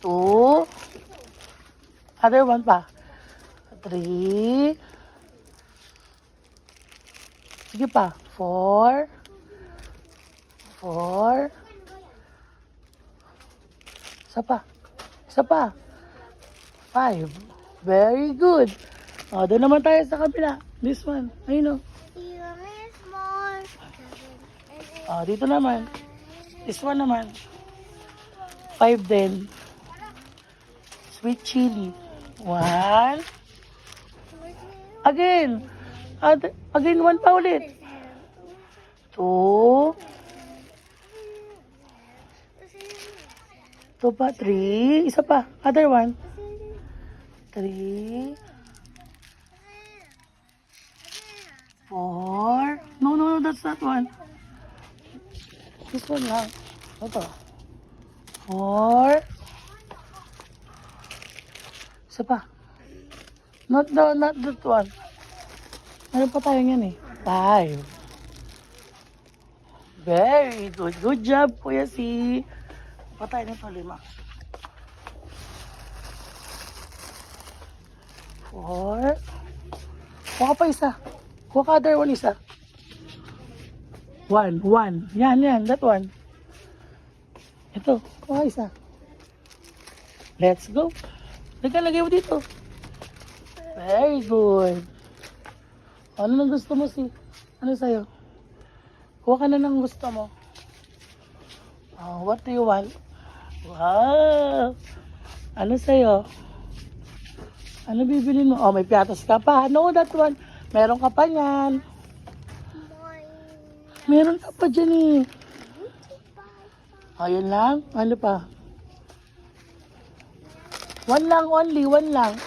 2. Other one pa. 3. Sige pa. 4. 4. Isa pa. Isa pa. 5. Very good. O, doon naman tayo sa kabila. This one. Ayun o. O, dito naman. This one naman. 5 din. Sweet chili. 1. Again. Again, 1 pa ulit. 2. 2 pa. 3. Isa pa. Other one. 3. 4. No, that's not one. This one lang. Ito. 4. Isa pa. Not that one. Ano pa tayo yan eh? 5. Very good. Good job, Kuya C. Pa tayo nito, 5. 4. Kuha pa isa. Kuha ka other one isa. 1. Yan. That one. Ito. Kuha isa. Let's go. Lagay mo dito. Very good. Ano nang gusto mo si? Ano sa'yo? Kuha ka na ng gusto mo. Oh, what do you want? Wow! Ano sa'yo? Ano bibilin mo? Oh, may piatas ka pa. No, that one. Meron ka pa yan. Meron ka pa dyan eh. Oh, yun lang. Ano pa? 1 lang only. 1 lang.